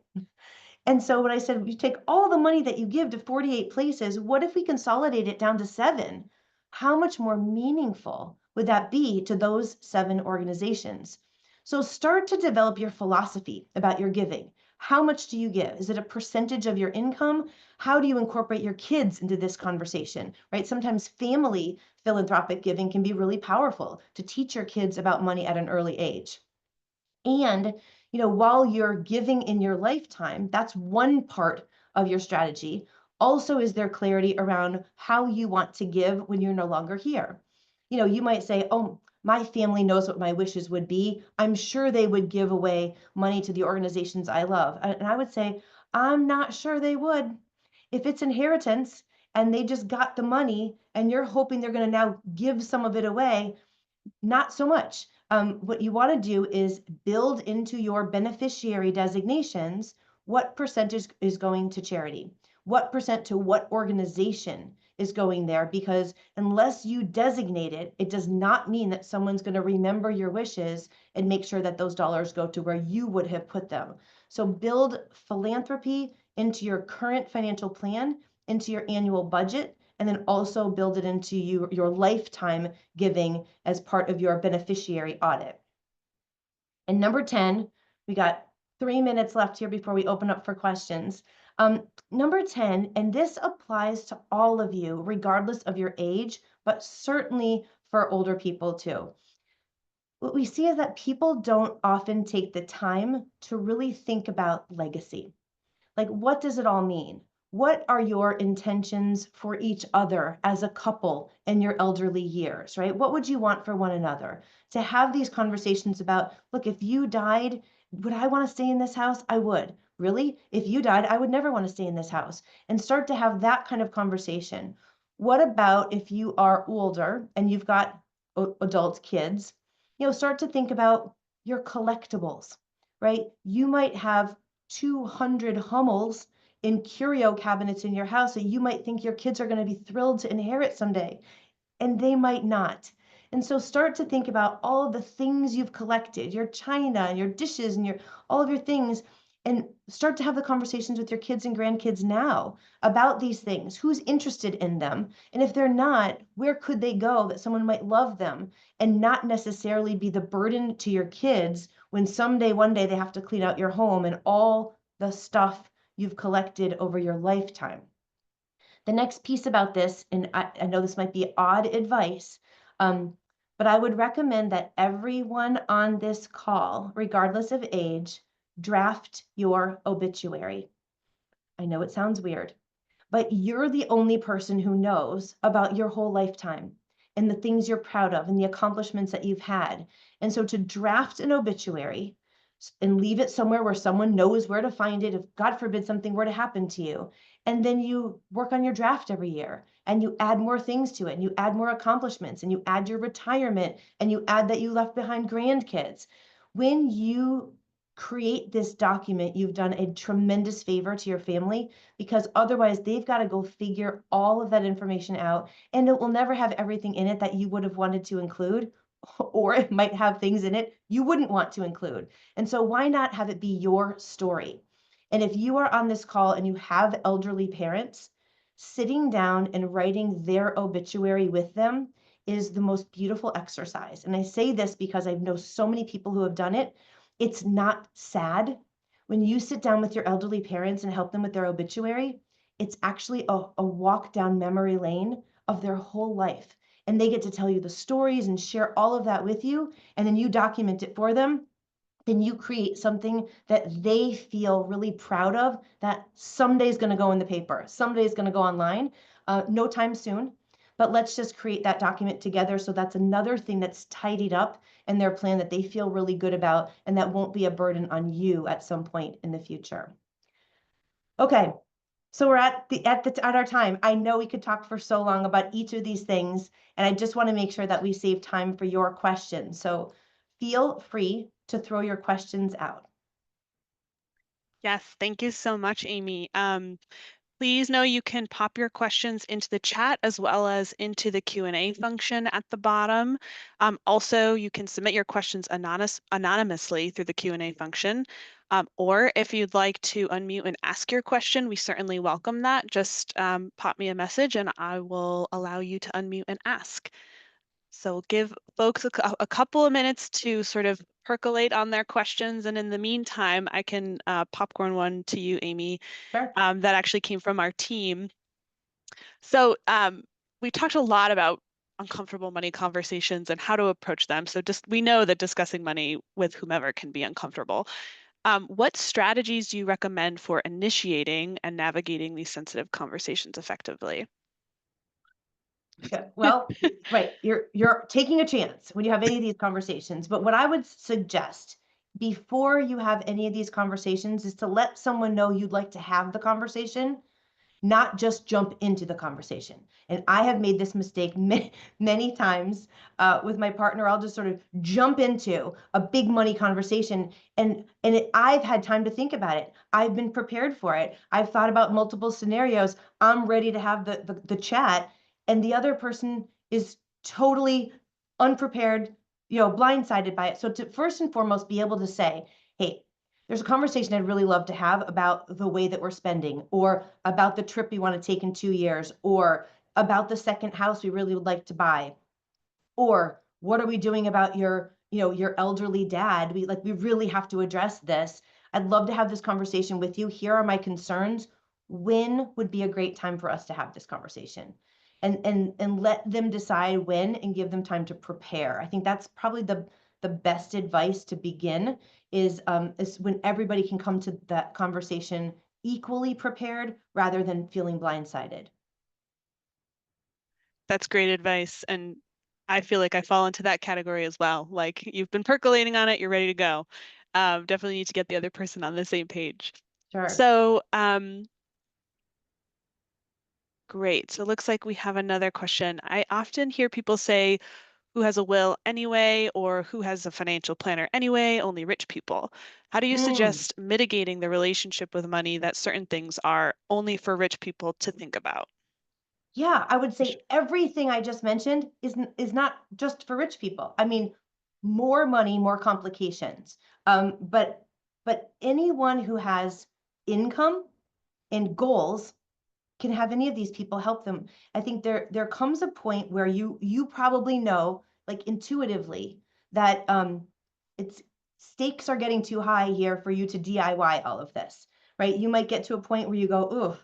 And so when I said, you take all the money that you give to 48 places, what if we consolidate it down to 7? How much more meaningful would that be to those 7 organizations? So start to develop your philosophy about your giving. How much do you give? Is it a percentage of your income? How do you incorporate your kids into this conversation, right? Sometimes family philanthropic giving can be really powerful to teach your kids about money at an early age. And, while you're giving in your lifetime, that's one part of your strategy. Also, is there clarity around how you want to give when you're no longer here? You might say, oh, my family knows what my wishes would be. I'm sure they would give away money to the organizations I love. And I would say, I'm not sure they would. If it's inheritance and they just got the money and you're hoping they're going to now give some of it away, not so much. What you want to do is build into your beneficiary designations what percentage is going to charity, what percent to what organization is going there, because unless you designate it, it does not mean that someone's going to remember your wishes and make sure that those dollars go to where you would have put them. So build philanthropy into your current financial plan, into your annual budget, and then also build it into your lifetime giving as part of your beneficiary audit. And number 10, we got 3 minutes left here before we open up for questions. Number 10, and this applies to all of you, regardless of your age, but certainly for older people too. What we see is that people don't often take the time to really think about legacy. Like, what does it all mean? What are your intentions for each other as a couple in your elderly years, right? What would you want for one another? To have these conversations about, look, if you died, would I want to stay in this house? I would. Really? If you died, I would never want to stay in this house. And start to have that kind of conversation. What about if you are older and you've got adult kids? Start to think about your collectibles, right? You might have 200 Hummels in curio cabinets in your house that you might think your kids are going to be thrilled to inherit someday, and they might not. And so start to think about all of the things you've collected, your china and your dishes and all of your things, and start to have the conversations with your kids and grandkids now about these things. Who's interested in them? And if they're not, where could they go that someone might love them and not necessarily be the burden to your kids when someday, one day, they have to clean out your home and all the stuff you've collected over your lifetime. The next piece about this, and I know this might be odd advice, but I would recommend that everyone on this call, regardless of age, draft your obituary. I know it sounds weird, but you're the only person who knows about your whole lifetime and the things you're proud of and the accomplishments that you've had. And so to draft an obituary and leave it somewhere where someone knows where to find it if God forbid something were to happen to you. And then you work on your draft every year and you add more things to it and you add more accomplishments and you add your retirement and you add that you left behind grandkids. When you create this document, you've done a tremendous favor to your family, because otherwise they've got to go figure all of that information out, and it will never have everything in it that you would have wanted to include, or it might have things in it you wouldn't want to include. And so why not have it be your story? And if you are on this call and you have elderly parents, sitting down and writing their obituary with them is the most beautiful exercise. And I say this because I know so many people who have done it. It's not sad. When you sit down with your elderly parents and help them with their obituary, it's actually a walk down memory lane of their whole life. And they get to tell you the stories and share all of that with you. And then you document it for them. Then you create something that they feel really proud of that someday is going to go in the paper, someday is going to go online, no time soon. But let's just create that document together. So that's another thing that's tidied up in their plan that they feel really good about, and that won't be a burden on you at some point in the future. Okay, so we're at our time. I know we could talk for so long about each of these things, and I just want to make sure that we save time for your questions. So feel free to throw your questions out. Yes, thank you so much, Amy. Please know you can pop your questions into the chat as well as into the Q&A function at the bottom. Also, you can submit your questions anonymously through the Q&A function. Or if you'd like to unmute and ask your question, we certainly welcome that. Just pop me a message and I will allow you to unmute and ask. So give folks a couple of minutes to sort of percolate on their questions. And in the meantime, I can popcorn one to you, Amy, Sure. that actually came from our team. So we talked a lot about uncomfortable money conversations and how to approach them. So just we know that discussing money with whomever can be uncomfortable. What strategies do you recommend for initiating and navigating these sensitive conversations effectively? Yeah, well, right, you're taking a chance when you have any of these conversations. But what I would suggest before you have any of these conversations is to let someone know you'd like to have the conversation, not just jump into the conversation. And I have made this mistake many times with my partner. I'll just sort of jump into a big money conversation, and I've had time to think about it. I've been prepared for it. I've thought about multiple scenarios. I'm ready to have the chat, and the other person is totally unprepared, blindsided by it. So to first and foremost be able to say, hey, there's a conversation I'd really love to have about the way that we're spending, or about the trip we want to take in 2 years, or about the second house we really would like to buy, or what are we doing about your elderly dad? We really have to address this. I'd love to have this conversation with you. Here are my concerns. When would be a great time for us to have this conversation? And let them decide when, and give them time to prepare. I think that's probably the best advice to begin, is when everybody can come to that conversation equally prepared rather than feeling blindsided. That's great advice. And I feel like I fall into that category as well. Like you've been percolating on it, you're ready to go. Definitely need to get the other person on the same page. Sure. So, great. So it looks like we have another question. I often hear people say, who has a will anyway, or who has a financial planner anyway, only rich people. How do you Mm. suggest mitigating the relationship with money that certain things are only for rich people to think about? Yeah, I would say everything I just mentioned is not just for rich people. I mean, more money, more complications. But anyone who has income and goals can have any of these people help them. I think there comes a point where you probably know, like intuitively, that it's stakes are getting too high here for you to DIY all of this, right? You might get to a point where you go, ooh,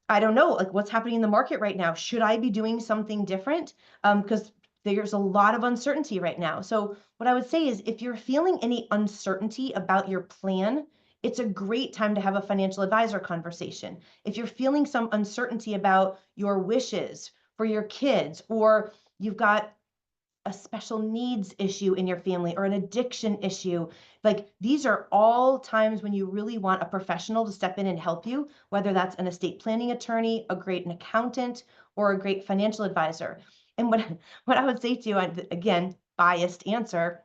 I don't know, like what's happening in the market right now. Should I be doing something different? Because there's a lot of uncertainty right now. So what I would say is, if you're feeling any uncertainty about your plan, it's a great time to have a financial advisor conversation. If you're feeling some uncertainty about your wishes for your kids, or you've got a special needs issue in your family, or an addiction issue, like these are all times when you really want a professional to step in and help you, whether that's an estate planning attorney, a great an accountant, or a great financial advisor. And what what I would say to you, again, biased answer,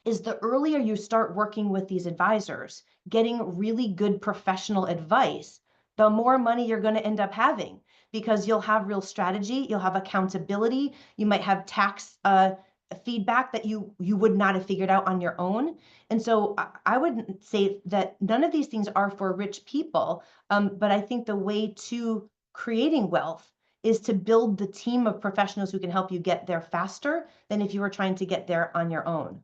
is the earlier you start working with these advisors, getting really good professional advice, the more money you're going to end up having, because you'll have real strategy, you'll have accountability, you might have tax feedback that you would not have figured out on your own. And so I would say that none of these things are for rich people, but I think the way to creating wealth is to build the team of professionals who can help you get there faster than if you were trying to get there on your own.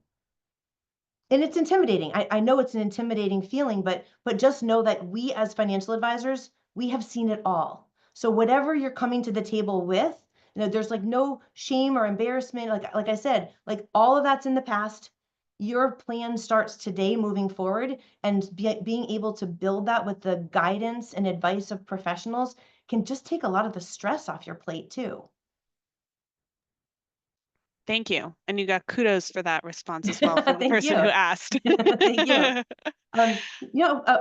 And it's intimidating. I know it's an intimidating feeling, but just know that we as financial advisors, we have seen it all. So whatever you're coming to the table with, there's like no shame or embarrassment. Like I said, like all of that's in the past. Your plan starts today moving forward, and being able to build that with the guidance and advice of professionals can just take a lot of the stress off your plate too. Thank you. And you got kudos for that response as well from the Thank person who you. asked. Thank you.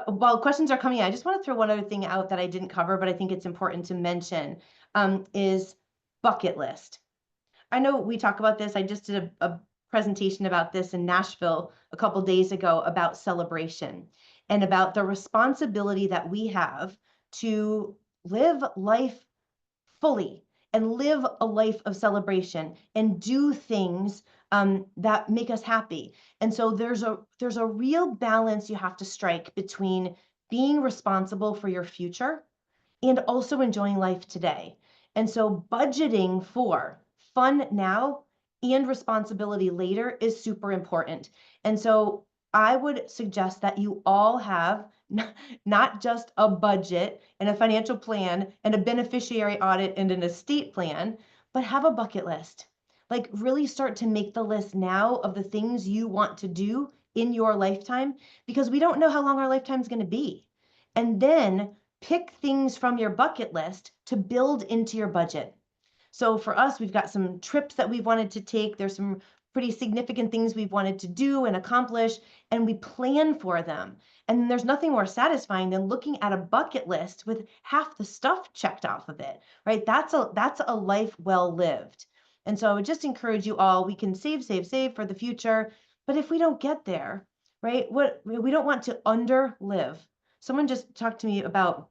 While questions are coming in, I just want to throw one other thing out that I didn't cover, but I think it's important to mention, is bucket list. I know we talk about this. I just did a presentation about this in Nashville a couple days ago about celebration and about the responsibility that we have to live life fully and live a life of celebration and do things that make us happy. And so there's a real balance you have to strike between being responsible for your future and also enjoying life today. And so budgeting for fun now and responsibility later is super important. And so I would suggest that you all have not just a budget and a financial plan and a beneficiary audit and an estate plan, but have a bucket list. Like really start to make the list now of the things you want to do in your lifetime, because we don't know how long our lifetime is going to be. And then pick things from your bucket list to build into your budget. So for us, we've got some trips that we've wanted to take. There's some pretty significant things we've wanted to do and accomplish, and we plan for them. And there's nothing more satisfying than looking at a bucket list with half the stuff checked off of it, right? That's a life well lived. And so I would just encourage you all, we can save for the future, but if we don't get there, right, what we don't want to underlive. Someone just talked to me about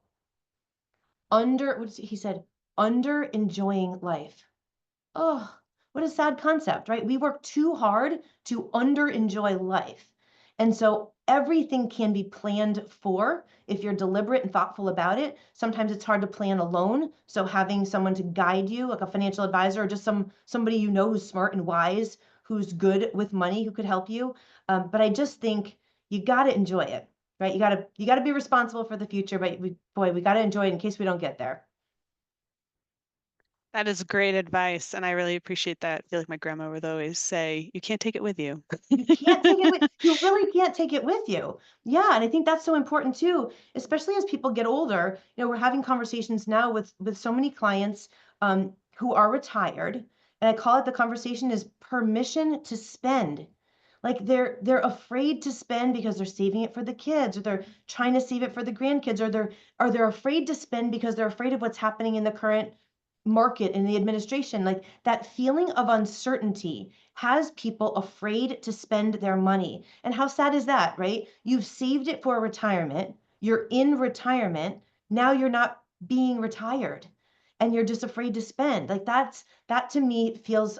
he said, under enjoying life. Oh, what a sad concept, right? We work too hard to under enjoy life. And so everything can be planned for if you're deliberate and thoughtful about it. Sometimes it's hard to plan alone. So having someone to guide you, like a financial advisor or just somebody you know who's smart and wise, who's good with money, who could help you. But I just think you got to enjoy it, right? You got to be responsible for the future, but we got to enjoy it in case we don't get there. That is great advice, and I really appreciate that. I feel like my grandma would always say, "You can't take it with you." You can't take it with you really can't take it with you. Yeah, and I think that's so important too, especially as people get older. We're having conversations now with so many clients who are retired, and I call it the conversation is permission to spend. Like they're afraid to spend because they're saving it for the kids, or they're trying to save it for the grandkids, or they're afraid to spend because they're afraid of what's happening in the current market in the administration. Like that feeling of uncertainty has people afraid to spend their money. And how sad is that, right? You've saved it for retirement. You're in retirement. Now you're not being retired and you're just afraid to spend. Like that to me feels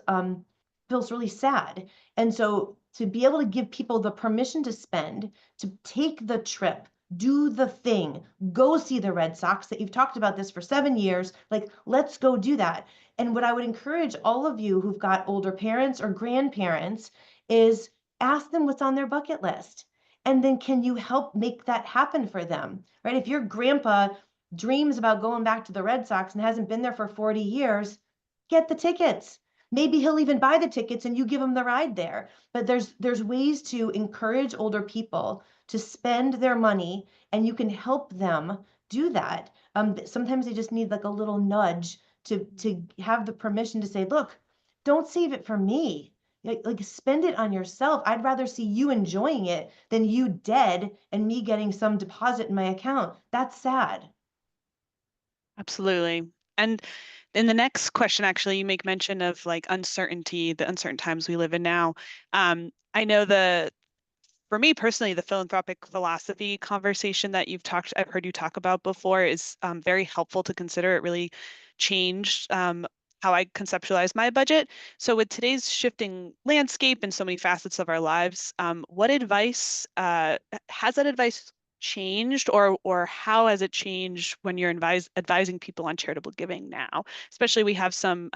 really sad. And so to be able to give people the permission to spend, to take the trip, do the thing, go see the Red Sox that you've talked about this for 7 years. Like, let's go do that. And what I would encourage all of you who've got older parents or grandparents is ask them what's on their bucket list. And then can you help make that happen for them, right? If your grandpa dreams about going back to the Red Sox and hasn't been there for 40 years, get the tickets. Maybe he'll even buy the tickets and you give him the ride there. But there's ways to encourage older people to spend their money, and you can help them do that. Sometimes they just need like a little nudge to have the permission to say, look, don't save it for me. Like spend it on yourself. I'd rather see you enjoying it than you dead and me getting some deposit in my account. That's sad. Absolutely. And in the next question, actually, you make mention of like uncertainty, the uncertain times we live in now. I know for me personally, the philanthropic philosophy conversation that I've heard you talk about before is very helpful to consider. It really changed how I conceptualize my budget. So with today's shifting landscape and so many facets of our lives, what advice has that advice changed, or how has it changed when you're advising people on charitable giving now? Especially we have some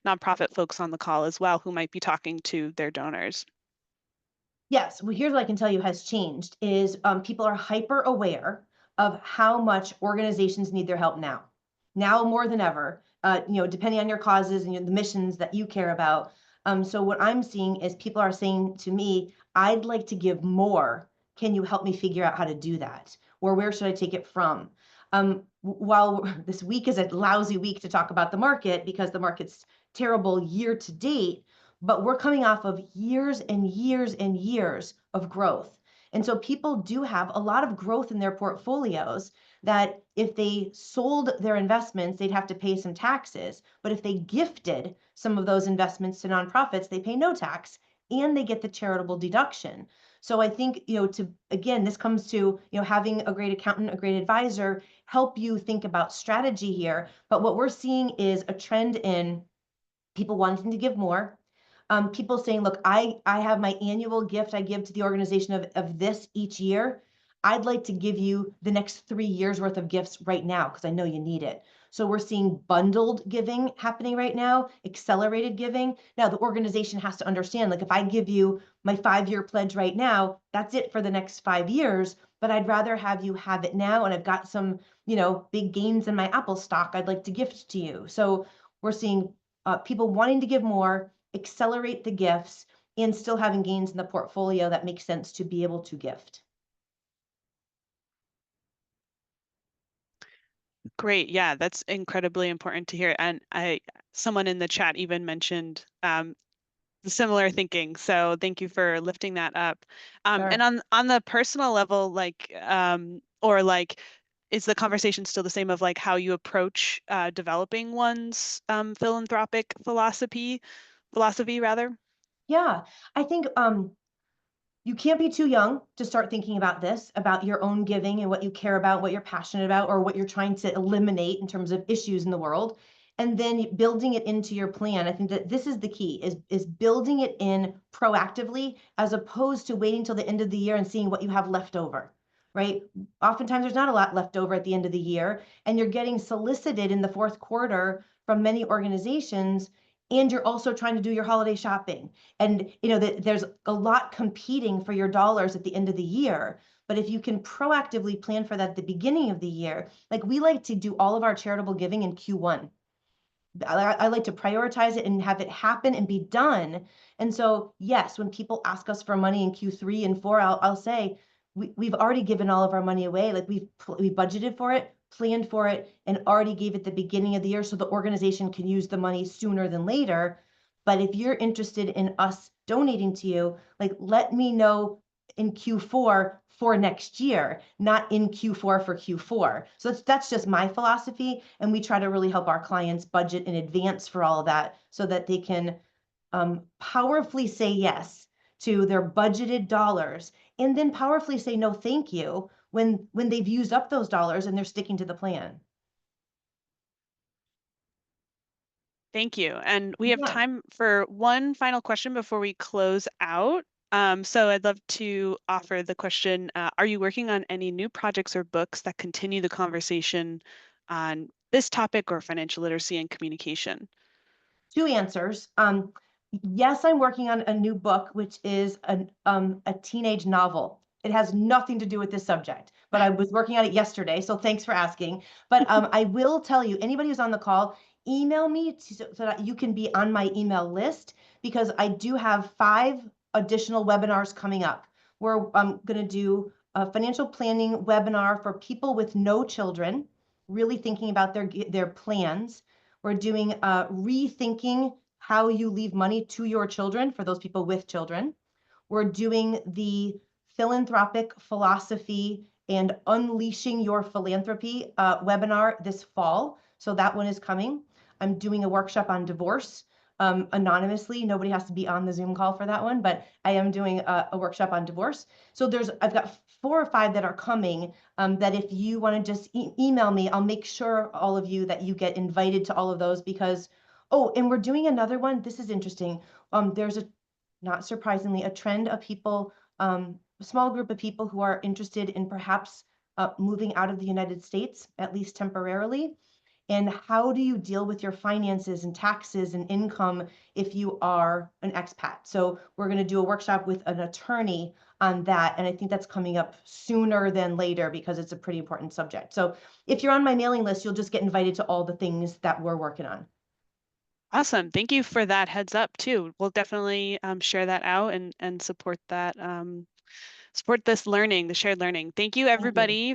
nonprofit folks on the call as well who might be talking to their donors. Yes, well, here's what I can tell you has changed is people are hyper aware of how much organizations need their help now. Now more than ever, depending on your causes and the missions that you care about. So what I'm seeing is people are saying to me, I'd like to give more. Can you help me figure out how to do that? Or where should I take it from? While this week is a lousy week to talk about the market because the market's terrible year to date, but we're coming off of years and years and years of growth. And so people do have a lot of growth in their portfolios that if they sold their investments, they'd have to pay some taxes. But if they gifted some of those investments to nonprofits, they pay no tax and they get the charitable deduction. So I think, again, this comes to, having a great accountant, a great advisor, help you think about strategy here. But what we're seeing is a trend in people wanting to give more, people saying, look, I have my annual gift I give to the organization of this each year. I'd like to give you the next 3 years worth of gifts right now because I know you need it. So we're seeing bundled giving happening right now, accelerated giving. Now the organization has to understand, like if I give you my 5-year pledge right now, that's it for the next 5 years, but I'd rather have you have it now. And I've got some, big gains in my Apple stock I'd like to gift to you. So we're seeing people wanting to give more, accelerate the gifts, and still having gains in the portfolio that makes sense to be able to gift. Great. Yeah, that's incredibly important to hear. And someone in the chat even mentioned similar thinking. So thank you for lifting that up. And Sure. on the personal level, or like, is the conversation still the same of like how you approach developing one's philanthropic philosophy rather? Yeah, I think you can't be too young to start thinking about this, about your own giving and what you care about, what you're passionate about, or what you're trying to eliminate in terms of issues in the world. And then building it into your plan. I think that this is the key is building it in proactively as opposed to waiting till the end of the year and seeing what you have left over. Right? Oftentimes there's not a lot left over at the end of the year, and you're getting solicited in the fourth quarter from many organizations, and you're also trying to do your holiday shopping, and there's a lot competing for your dollars at the end of the year. But if you can proactively plan for that at the beginning of the year, like we like to do all of our charitable giving in Q1. I like to prioritize it and have it happen and be done. And so, yes, when people ask us for money in Q3 and 4, I'll say we've already given all of our money away. Like we budgeted for it, planned for it, and already gave it the beginning of the year so the organization can use the money sooner than later. But if you're interested in us donating to you, like let me know in Q4 for next year, not in Q4 for Q4. So that's just my philosophy. And we try to really help our clients budget in advance for all of that so that they can powerfully say yes to their budgeted dollars and then powerfully say no thank you when they've used up those dollars and they're sticking to the plan. Thank you. And we have Yeah. time for one final question before we close out. So I'd love to offer the question, are you working on any new projects or books that continue the conversation on this topic or financial literacy and communication? Two answers. Yes, I'm working on a new book, which is a teenage novel. It has nothing to do with this subject, but I was working on it yesterday, so thanks for asking. But I will tell you, anybody who's on the call, email me so that you can be on my email list because I do have 5 additional webinars coming up. I'm going to do a financial planning webinar for people with no children, really thinking about their plans. We're doing rethinking how you leave money to your children for those people with children. We're doing the philanthropic philosophy and unleashing your philanthropy webinar this fall. So that one is coming. I'm doing a workshop on divorce anonymously. Nobody has to be on the Zoom call for that one, but I am doing a workshop on divorce. So I've got 4 or 5 that are coming that if you want to just email me, I'll make sure all of you that you get invited to all of those because, oh, and we're doing another one. This is interesting. There's not surprisingly, a trend of people, a small group of people who are interested in perhaps moving out of the United States, at least temporarily. And how do you deal with your finances and taxes and income if you are an expat? So we're going to do a workshop with an attorney on that. And I think that's coming up sooner than later because it's a pretty important subject. So if you're on my mailing list, you'll just get invited to all the things that we're working on. Awesome. Thank you for that heads up too. We'll definitely share that out and support that support this learning, the shared learning. Thank you Thank you. everybody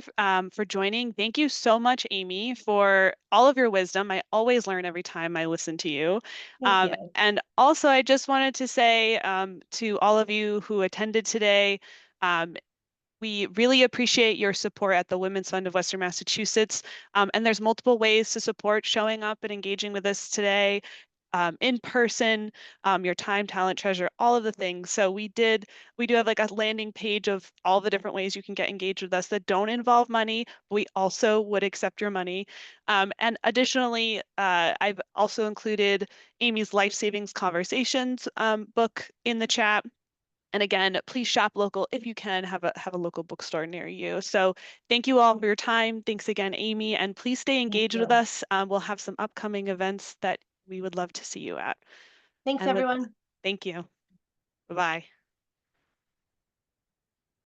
for joining. Thank you so much, Amy, for all of your wisdom. I always learn every time I listen to you. Thank you. And also, I just wanted to say to all of you who attended today, um, we really appreciate your support at the Women's Fund of Western Massachusetts. And there's multiple ways to support showing up and engaging with us today, in person, your time, talent, treasure, all of the things. So we do have like a landing page of all the different ways you can get engaged with us that don't involve money. We also would accept your money. And additionally, I've also included Amy's Life Savings Conversations book in the chat. And again, please shop local if you can have a local bookstore near you. So thank you all for your time. Thanks again, Amy, and please stay Thank engaged with you. us. We'll have some upcoming events that we would love to see you at. Thanks, And with everyone. thank you. Bye-bye.